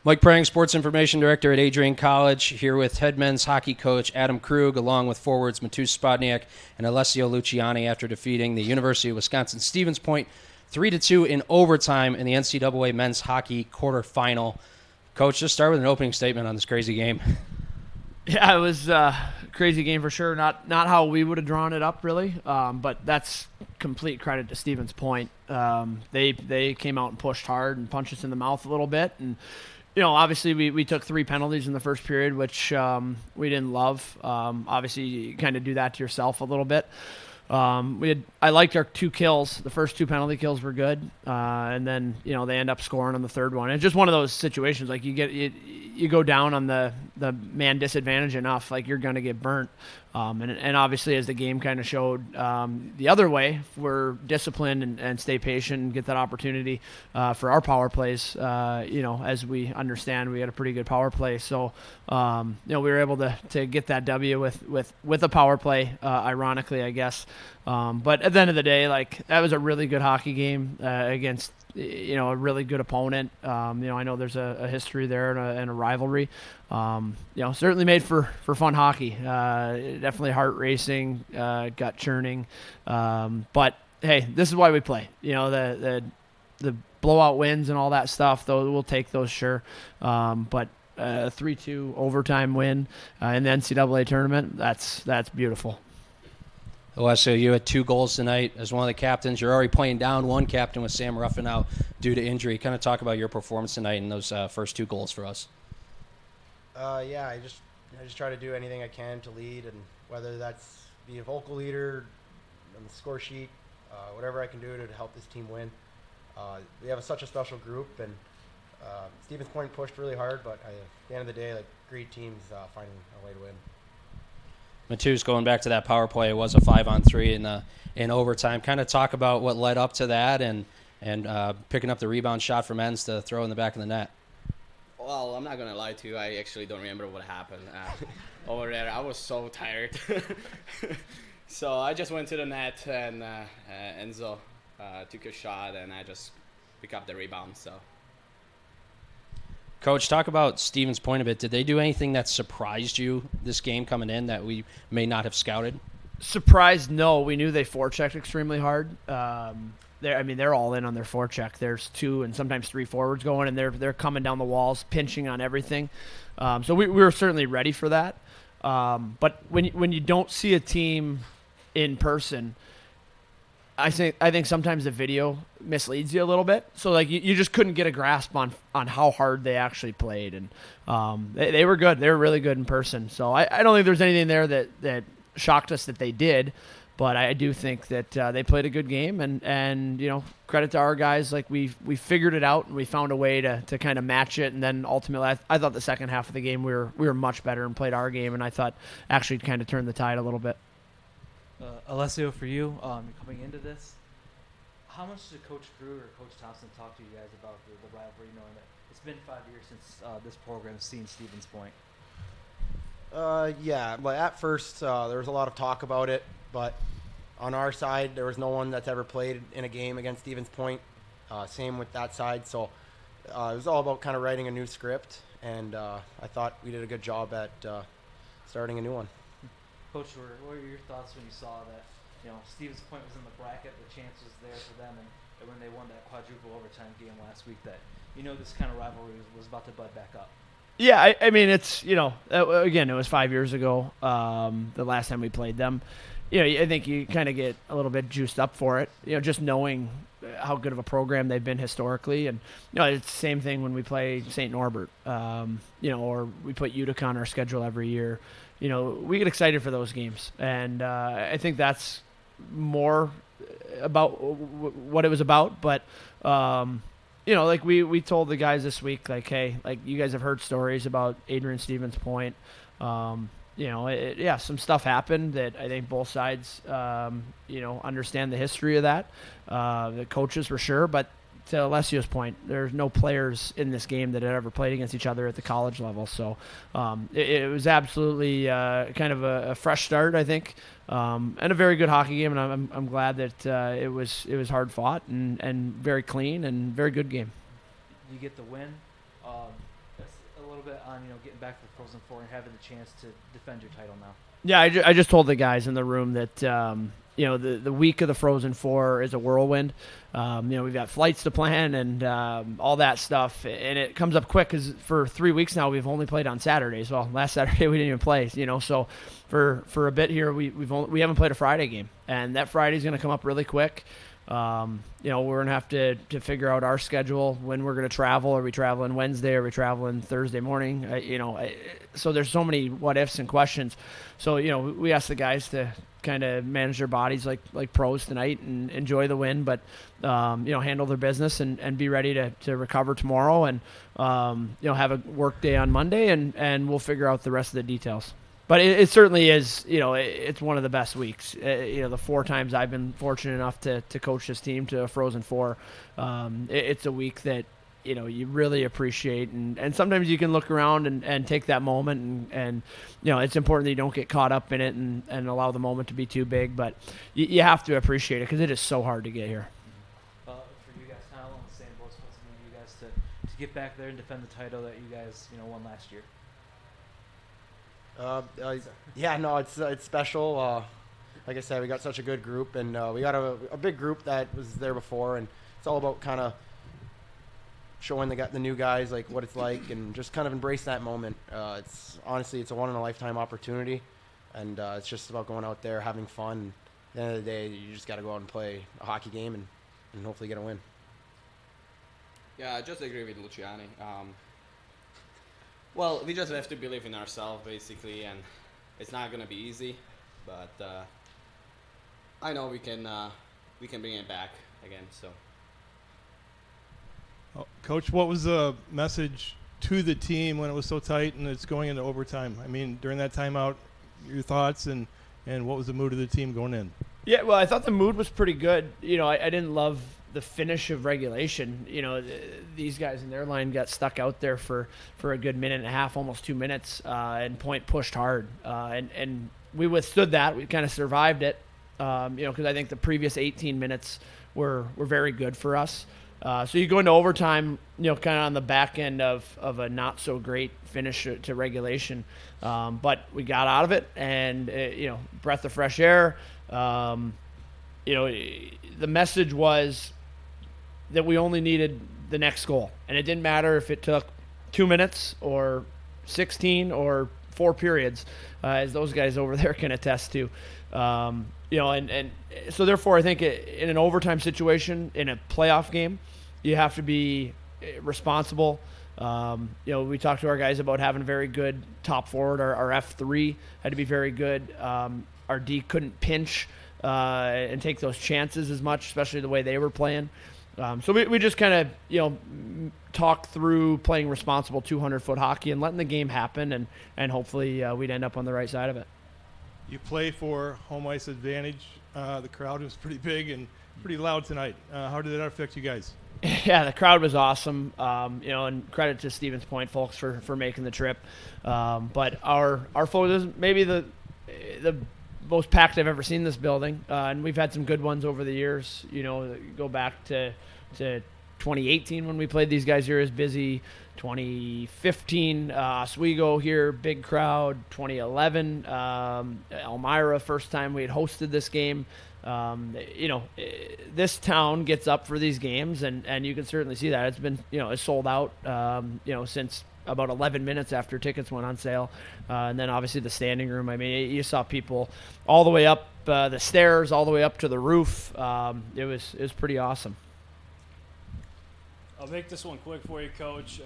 Mike Prang, Sports Information Director at Adrian College, here with head men's hockey coach Adam Krug, along with forwards Matus Spodniak and Alessio Luciani after defeating the University of Wisconsin-Stevens Point 3-2 in overtime in the NCAA men's hockey quarterfinal. Coach, just start with an opening statement on this crazy game. Yeah, it was a crazy game for sure. Not how we would have drawn it up, really. But that's complete credit to Stevens Point. They came out and pushed hard and punched us in the mouth a little bit. And, obviously we took 3 penalties in the first period, which we didn't love. Obviously, you kind of do that to yourself a little bit. I liked our 2 kills. The first 2 penalty kills were good, and then they end up scoring on the third one. It's just one of those situations like you go down on the man disadvantage enough, like you're gonna get burnt. And obviously, as the game kind of showed the other way, if we're disciplined and stay patient and get that opportunity for our power plays. As we understand, we had a pretty good power play, so we were able to get that W with a power play. Ironically, I guess. But at the end of the day, like that was a really good hockey game against a really good opponent. I know there's a history there and a rivalry. Certainly made for fun hockey. Definitely heart racing, gut churning. But hey, this is why we play. The blowout wins and all that stuff. Though we'll take those, sure. But a 3-2 overtime win in the NCAA tournament. That's beautiful. Alessio, you had 2 goals tonight as one of the captains. You're already playing down one captain with Sam Ruffin out due to injury. Kind of talk about your performance tonight and those first 2 goals for us. I just try to do anything I can to lead, and whether that's be a vocal leader on the score sheet, whatever I can do to help this team win. We have such a special group, and Stevens Point pushed really hard, but at the end of the day, like great teams finding a way to win. Matus, going back to that power play, it was a 5-on-3 in overtime. Kind of talk about what led up to that and picking up the rebound shot from Enns to throw in the back of the net. Well, I'm not going to lie to you. I actually don't remember what happened over there. I was so tired. So I just went to the net, and Enzo took a shot, and I just picked up the rebound. So, Coach, talk about Stevens Point a bit. Did they do anything that surprised you this game coming in that we may not have scouted? Surprised? No. We knew they forechecked extremely hard. They're all in on their forecheck. There's 2 and sometimes 3 forwards going, and they're coming down the walls, pinching on everything. So we were certainly ready for that. But when you don't see a team in person, I think sometimes the video misleads you a little bit. So like you just couldn't get a grasp on how hard they actually played, and they were good. They were really good in person. So I don't think there's anything there that shocked us that they did, but I do think that they played a good game, and credit to our guys. Like we figured it out and we found a way to kind of match it, and then ultimately I thought the second half of the game we were much better and played our game, and I thought actually kind of turned the tide a little bit. Alessio, for you, coming into this, how much did Coach Krug or Coach Thompson talk to you guys about the rivalry, knowing that it's been 5 years since this program has seen Stevens Point? But at first there was a lot of talk about it, but on our side there was no one that's ever played in a game against Stevens Point. Same with that side, so it was all about kind of writing a new script, and I thought we did a good job at starting a new one. Coach, what were your thoughts when you saw that Stevens Point was in the bracket, the chances there for them, and when they won that quadruple overtime game last week, that this kind of rivalry was about to bud back up? Yeah, I mean it's again, it was 5 years ago, the last time we played them. I think you kind of get a little bit juiced up for it. Just knowing how good of a program they've been historically, and it's the same thing when we play St. Norbert, or we put Utica on our schedule every year. We get excited for those games, and I think that's more about what it was about. But like we told the guys this week, like, hey, like you guys have heard stories about Adrian Stevens Point. Some stuff happened that I think both sides, understand the history of that. The coaches for sure, but to Alessio's point, there's no players in this game that had ever played against each other at the college level. So it was absolutely kind of a fresh start, I think, and a very good hockey game. And I'm glad that it was hard fought and very clean and very good game. You get the win. little bit on getting back to the Frozen Four and having the chance to defend your title now? Yeah, I just told the guys in the room that the week of the Frozen Four is a whirlwind. We've got flights to plan and all that stuff, and it comes up quick because for 3 weeks now we've only played on Saturdays. Well, last Saturday we didn't even play, so for a bit here we haven't played a Friday game, and that Friday's going to come up really quick. We're going to have to figure out our schedule, when we're going to travel. Are we traveling Wednesday? Are we traveling Thursday morning? So there's so many what ifs and questions. So, we asked the guys to kind of manage their bodies like pros tonight and enjoy the win, but, handle their business and be ready to recover tomorrow and, have a work day on Monday and we'll figure out the rest of the details. But it certainly is, it's one of the best weeks. The 4 times I've been fortunate enough to coach this team to a Frozen Four, it's a week that, you really appreciate. And sometimes you can look around and take that moment and it's important that you don't get caught up in it and allow the moment to be too big. But you have to appreciate it because it is so hard to get here. For you guys, kind of along the same boat, what's it mean to you guys to get back there and defend the title that you guys, won last year? It's special. Like I said, we got such a good group, and we got a big group that was there before, and it's all about kind of showing the new guys like what it's like, and just kind of embrace that moment. It's a one in a lifetime opportunity, and it's just about going out there having fun. At the end of the day, you just got to go out and play a hockey game and hopefully get a win. Yeah, I just agree with Luciani. Well, we just have to believe in ourselves, basically, and it's not going to be easy, but I know we can bring it back again. So, Coach, what was the message to the team when it was so tight and it's going into overtime? I mean, during that timeout, your thoughts and what was the mood of the team going in? Yeah, well, I thought the mood was pretty good. I didn't love the finish of regulation. These guys in their line got stuck out there for a good minute and a half, almost 2 minutes, and Point pushed hard. And we withstood that. We kind of survived it, because I think the previous 18 minutes were very good for us. So you go into overtime, kind of on the back end of a not so great finish to regulation. But we got out of it and, breath of fresh air. The message was that we only needed the next goal. And it didn't matter if it took 2 minutes or 16 or 4 periods, as those guys over there can attest to. And so therefore I think in an overtime situation, in a playoff game, you have to be responsible. We talked to our guys about having a very good top forward. Our F3 had to be very good. Our D couldn't pinch and take those chances as much, especially the way they were playing. So we just kind of, talk through playing responsible 200-foot hockey and letting the game happen, and hopefully we'd end up on the right side of it. You play for home ice advantage. The crowd was pretty big and pretty loud tonight. How did that affect you guys? Yeah, the crowd was awesome. And credit to Stevens Point folks for making the trip. But our folks, maybe the most packed I've ever seen this building, and we've had some good ones over the years. Go back to 2018 when we played these guys here, is busy. 2015 Oswego here, big crowd. 2011 Elmira, first time we had hosted this game. This town gets up for these games, and you can certainly see that it's been it's sold out since about 11 minutes after tickets went on sale. And then obviously the standing room. I mean, you saw people all the way up the stairs, all the way up to the roof. It was pretty awesome. I'll make this one quick for you, Coach.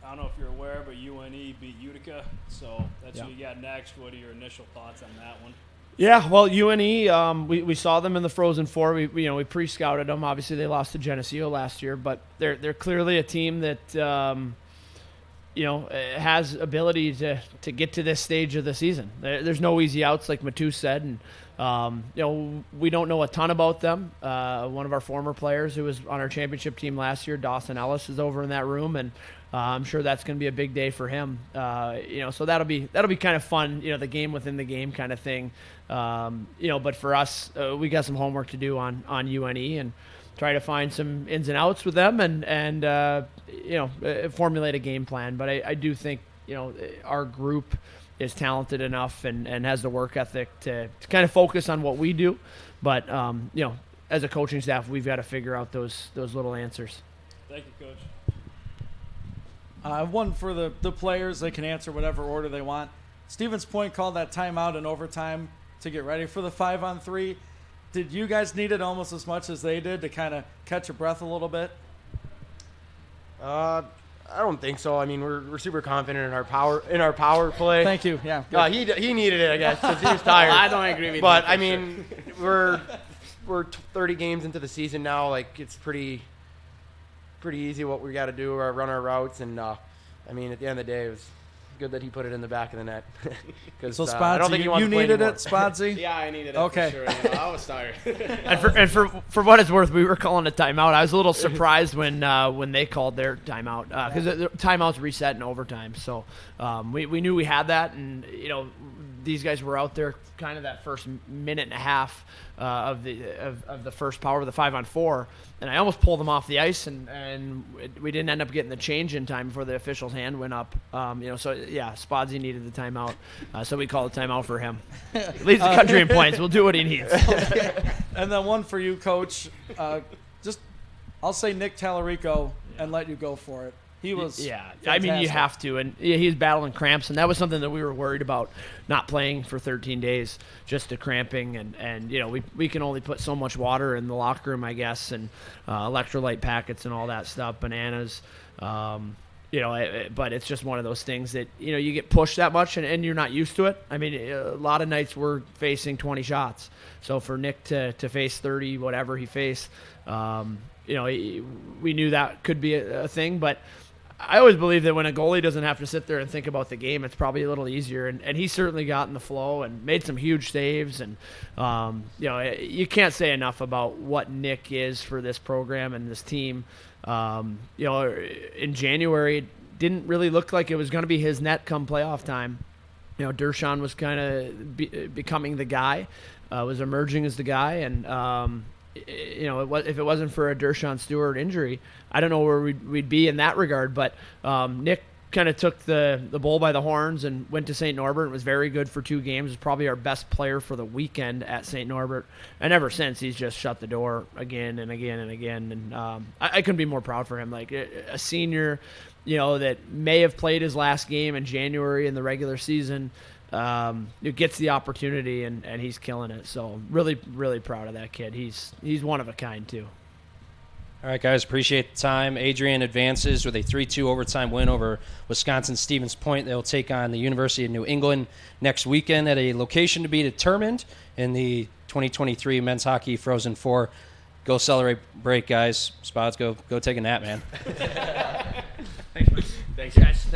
I don't know if you're aware, but UNE beat Utica, so that's who you got next. What are your initial thoughts on that one? Yeah, well, UNE, we saw them in the Frozen Four. We pre-scouted them. Obviously, they lost to Geneseo last year, but they're clearly a team that has ability to get to this stage of the season. There's no easy outs, like Matu said, and we don't know a ton about them. One of our former players who was on our championship team last year, Dawson Ellis, is over in that room, and I'm sure that's going to be a big day for him. So that'll be kind of fun. The game within the game kind of thing. But for us, we got some homework to do on UNE, and try to find some ins and outs with them and formulate a game plan. But I do think, our group is talented enough and has the work ethic to kind of focus on what we do. But, as a coaching staff, we've got to figure out those little answers. Thank you, Coach. One for the players. They can answer whatever order they want. Stevens Point called that timeout in overtime to get ready for the 5-on-3. Did you guys need it almost as much as they did to kind of catch your breath a little bit? I don't think so. I mean, we're super confident in our power play. Thank you. Yeah. He needed it, I guess, because he was tired. I don't agree with But that. I mean, we're 30 games into the season now. Like, it's pretty easy what we got to do, run our routes, and I mean, at the end of the day, it was good that he put it in the back of the net. So I Spodsy, don't think he wants you to play needed anymore. it, Spodsy? Yeah, I needed it Okay. for sure. I was tired. And for what it's worth, we were calling a timeout. I was a little surprised when they called their timeout because the timeouts reset in overtime. So we knew we had that, and these guys were out there kind of that first minute and a half of the first power of the 5-on-4, and I almost pulled them off the ice, and we didn't end up getting the change in time before the official's hand went up. So yeah, Spodsy needed the timeout, so we called a timeout for him. Leads the country in points. We'll do what he needs. And then one for you, Coach. I'll say Nick Tallarico and let you go for it. He was I mean, you fantastic. have to, and he's battling cramps, and that was something that we were worried about, not playing for 13 days, just the cramping, and we can only put so much water in the locker room, I guess, and electrolyte packets and all that stuff, bananas, but it's just one of those things that you get pushed that much, and you're not used to it. I mean, a lot of nights we're facing 20 shots, so for Nick to face 30, whatever he faced, we knew that could be a thing, but I always believe that when a goalie doesn't have to sit there and think about the game, it's probably a little easier. And he certainly got in the flow and made some huge saves. And, you can't say enough about what Nick is for this program and this team. In January, it didn't really look like it was going to be his net come playoff time. Dershawn was kind of becoming the guy, was emerging as the guy. And, if it wasn't for a Dershawn Stewart injury, I don't know where we'd be in that regard. But Nick kind of took the bull by the horns and went to St. Norbert and was very good for 2 games. Was probably our best player for the weekend at St. Norbert. And ever since, he's just shut the door again and again and again. And I couldn't be more proud for him. Like a senior, that may have played his last game in January in the regular season. It gets the opportunity, and he's killing it. So really, really proud of that kid. He's one of a kind too. All right, guys, appreciate the time. Adrian advances with a 3-2 overtime win over Wisconsin Stevens Point. They'll take on the University of New England next weekend at a location to be determined in the 2023 Men's Hockey Frozen Four. Go celebrate break, guys. Spots, go take a nap, man. Thanks, guys.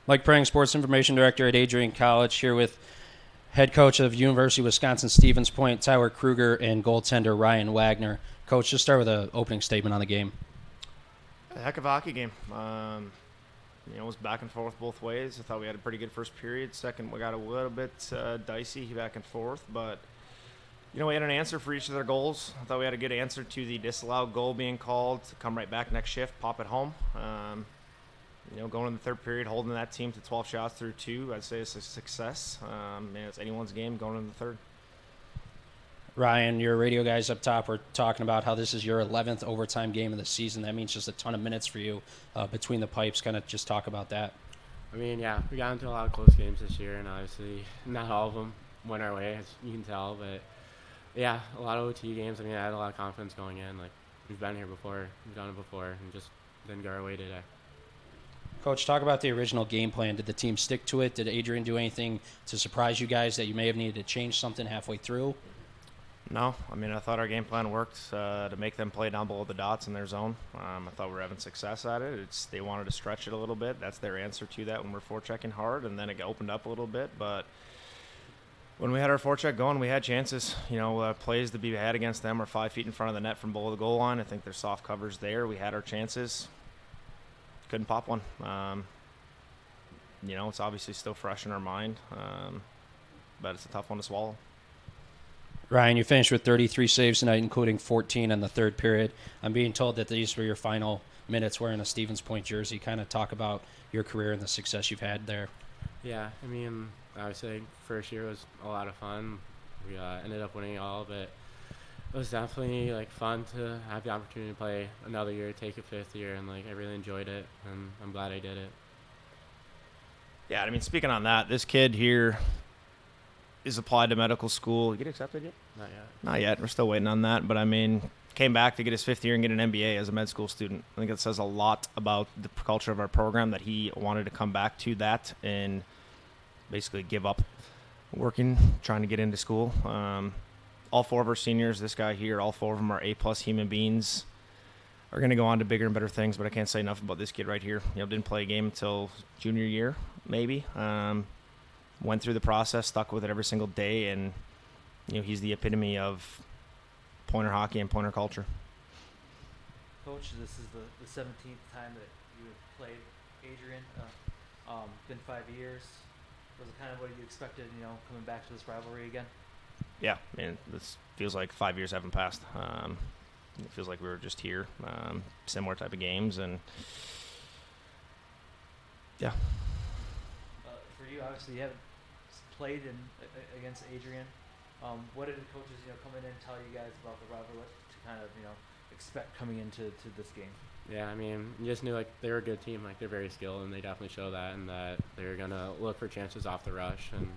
Mike Prang, Sports Information Director at Adrian College, here with head coach of University of Wisconsin-Stevens Point, Tyler Kruger, and goaltender Ryan Wagner. Coach, just start with an opening statement on the game. A heck of a hockey game. It was back and forth both ways. I thought we had a pretty good first period. Second, we got a little bit dicey back and forth, but we had an answer for each of their goals. I thought we had a good answer to the disallowed goal being called to come right back next shift, pop it home. Going in the third period, holding that team to 12 shots through 2, I'd say it's a success. It's anyone's game going in the third. Ryan, your radio guys up top were talking about how this is your 11th overtime game of the season. That means just a ton of minutes for you between the pipes. Kind of just talk about that. I mean, yeah, we got into a lot of close games this year, and obviously not all of them went our way, as you can tell. But, yeah, a lot of OT games. I mean, I had a lot of confidence going in. Like, we've been here before. We've done it before, and just didn't go our way today. Coach, talk about the original game plan. Did the team stick to it? Did Adrian do anything to surprise you guys that you may have needed to change something halfway through? No, I mean, I thought our game plan worked to make them play down below the dots in their zone. I thought we were having success at it. They wanted to stretch it a little bit. That's their answer to that when we're forechecking hard, and then it opened up a little bit. But when we had our forecheck going, we had chances. Plays to be had against them are 5 feet in front of the net from below the goal line. I think there's soft covers there. We had our chances. Couldn't pop one. It's obviously still fresh in our mind, but it's a tough one to swallow. Ryan, you finished with 33 saves tonight, including 14 in the third period. I'm being told that these were your final minutes wearing a Stevens Point jersey. Kind of talk about your career and the success you've had there. Yeah, I mean, obviously, first year was a lot of fun. We ended up winning it all, but it was definitely fun to have the opportunity to play another year, take a fifth year, and I really enjoyed it, and I'm glad I did it. Yeah, I mean, speaking on that, this kid here is applied to medical school. You get accepted yet? Not yet. Not yet. We're still waiting on that. But I mean, came back to get his fifth year and get an MBA as a med school student. I think it says a lot about the culture of our program that he wanted to come back to that and basically give up working, trying to get into school. All 4 of our seniors, this guy here, all 4 of them are A-plus human beings, are going to go on to bigger and better things, but I can't say enough about this kid right here. Didn't play a game until junior year, maybe. Went through the process, stuck with it every single day, and he's the epitome of Pointer hockey and Pointer culture. Coach, this is the 17th time that you have played Adrian. Been 5 years. Was it kind of what you expected, coming back to this rivalry again? Yeah, this feels like 5 years haven't passed. It feels like we were just here, similar type of games, and yeah. For you, obviously, you haven't played against Adrian. What did the coaches, coming in tell you guys about the rivalry? What to kind of, expect coming into this game? Yeah, I mean, you just knew they were a good team. They're very skilled, and they definitely show that, and that they were gonna look for chances off the rush, and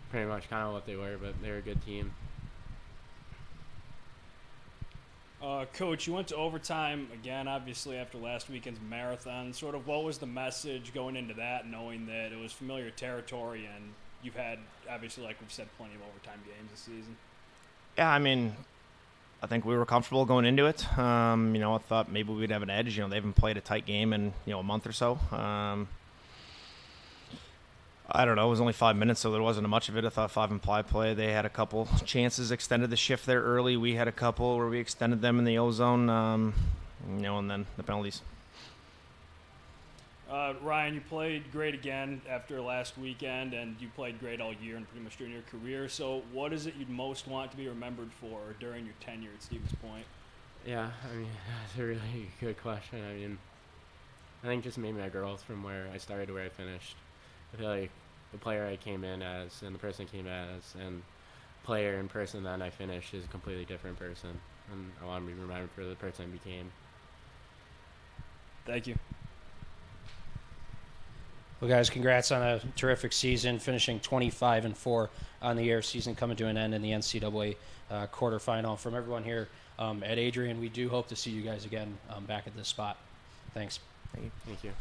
pretty much kind of what they were. But they were a good team. Coach, you went to overtime again, obviously, after last weekend's marathon. Sort of what was the message going into that, knowing that it was familiar territory and you've had, obviously, like we've said, plenty of overtime games this season? Yeah, I mean, I think we were comfortable going into it. I thought maybe we'd have an edge. They haven't played a tight game in, a month or so. I don't know. It was only 5 minutes, so there wasn't much of it. I thought 5 implied play. They had a couple chances, extended the shift there early. We had a couple where we extended them in the O-zone, and then the penalties. Ryan, you played great again after last weekend, and you played great all year and pretty much during your career. So what is it you'd most want to be remembered for during your tenure at Stevens Point? Yeah, I mean, that's a really good question. I mean, I think just maybe my growth from where I started to where I finished. I feel like the player I came in as and the person I came as and player and person that I finished is a completely different person. And I want to be remembered for the person I became. Thank you. Well, guys, congrats on a terrific season, finishing 25-4 on the year. Season coming to an end in the NCAA quarterfinal. From everyone here at Adrian, we do hope to see you guys again back at this spot. Thanks. Thank you.